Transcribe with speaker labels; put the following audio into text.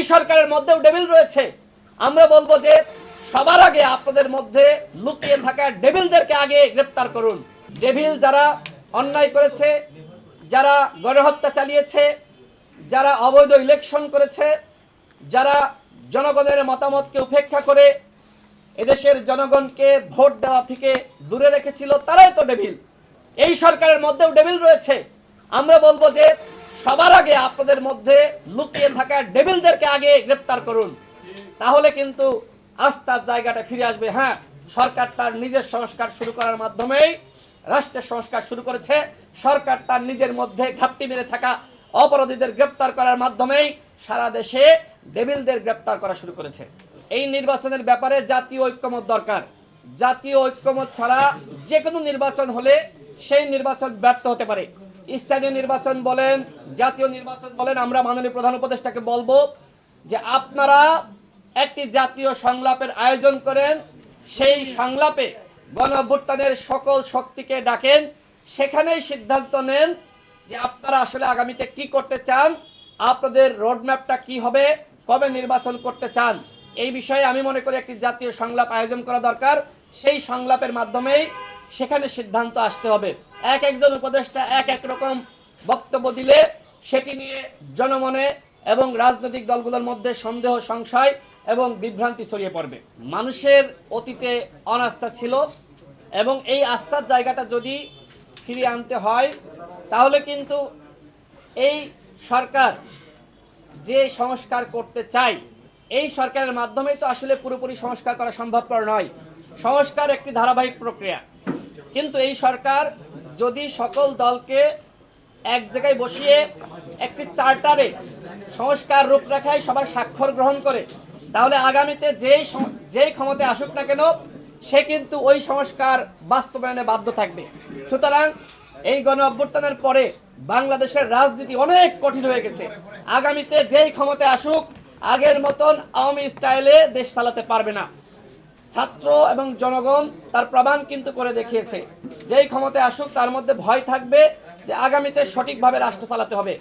Speaker 1: এই সরকারের মধ্যেও ডেভিল রয়েছে। আমরা বলবো যে সবার আগে আপনাদের মধ্যে লুকিয়ে থাকা ডেভিলদেরকে আগে গ্রেফতার করুন। ডেভিল যারা অন্যায় করেছে, যারা গণহত্যা চালিয়েছে, যারা অবৈধ ইলেকশন করেছে, যারা জনগণের মতামতকে উপেক্ষা করে এদেশের জনগণকে ভোট দেওয়া থেকে দূরে রেখেছিল, তারাই তো ডেভিল। এই সরকারের মধ্যেও ডেভিল রয়েছে। আমরা বলবো যে সবার আগে আপনাদের মধ্যে লুকিয়ে থাকা ডেভিলদেরকে আগে গ্রেফতার করুন, তাহলে কিন্তু আস্থার জায়গাটা ফিরে আসবে। হ্যাঁ, সরকার তার নিজের সংস্কার শুরু করার মাধ্যমেই রাষ্ট্রের সংস্কার শুরু করেছে। সরকার তার নিজের মধ্যে ঘাপটি মেরে থাকা অপরাধীদের গ্রেফতার করার মাধ্যমেই সারা দেশে ডেভিলদের গ্রেফতার করা শুরু করেছে। এই নির্বাচনের ব্যাপারে জাতীয় ঐক্যমত দরকার। জাতীয় ঐক্যমত ছাড়া যে কোনো নির্বাচন হলে সেই নির্বাচন ব্যর্থ হতে পারে। স্থানীয় নির্বাচন বলেন, জাতীয় নির্বাচন বলেন, আমরা মাননীয় প্রধান উপদেষ্টাকে বলবো যে আপনারা একটি জাতীয় সংলাপের আয়োজন করেন, সেই সংলাপে গণঅভ্যুত্থানের সকল শক্তিকে ডাকেন, সেখানেই সিদ্ধান্ত নেন যে আপনারা আসলে আগামীতে কি করতে চান, আপনাদের রোডম্যাপটা কি হবে, কবে নির্বাচন করতে চান। এই বিষয়ে আমি মনে করি একটি জাতীয় সংলাপ আয়োজন করা দরকার। সেই সংলাপের মাধ্যমেই সেখানে সিদ্ধান্ত আসতে হবে। এক একজন উপদেষ্টা এক এক রকম বক্তব্য দিলে সেটি নিয়ে জনমনে এবং রাজনৈতিক দলগুলোর মধ্যে সন্দেহ, সংশয় এবং বিভ্রান্তি ছড়িয়ে পড়বে। মানুষের অতীতে অনাস্থা ছিল এবং এই আস্থার জায়গাটা যদি ফিরিয়ে আনতে হয়, তাহলে কিন্তু এই সরকার যে সংস্কার করতে চায়, এই সরকারের মাধ্যমেই তো আসলে পুরোপুরি সংস্কার করা সম্ভবপর নয়। সংস্কার একটি ধারাবাহিক প্রক্রিয়া, কিন্তু এই সরকার যদি সকল দলকে এক জায়গায় বসিয়ে একটি চার্টারে সংস্কার রূপরেখায় সবার স্বাক্ষর গ্রহণ করে, তাহলে আগামীতে যেই ক্ষমতায় আসুক না কেন সে কিন্তু ওই সংস্কার বাস্তবায়নে বাধ্য থাকবে। সুতরাং এই গণ অভ্যুত্থানের পরে বাংলাদেশের রাজনীতি অনেক কঠিন হয়ে গেছে। আগামীতে যেই ক্ষমতায় আসুক আগের মতন আওয়ামী স্টাইলে দেশ চালাতে পারবে না। ছাত্র এবং জনগণ তার প্রমাণ কিন্তু করে দেখিয়েছে, যেই ক্ষমতায় আসুক তার মধ্যে ভয় থাকবে যে আগামীতে সঠিকভাবে রাষ্ট্র চালাতে হবে।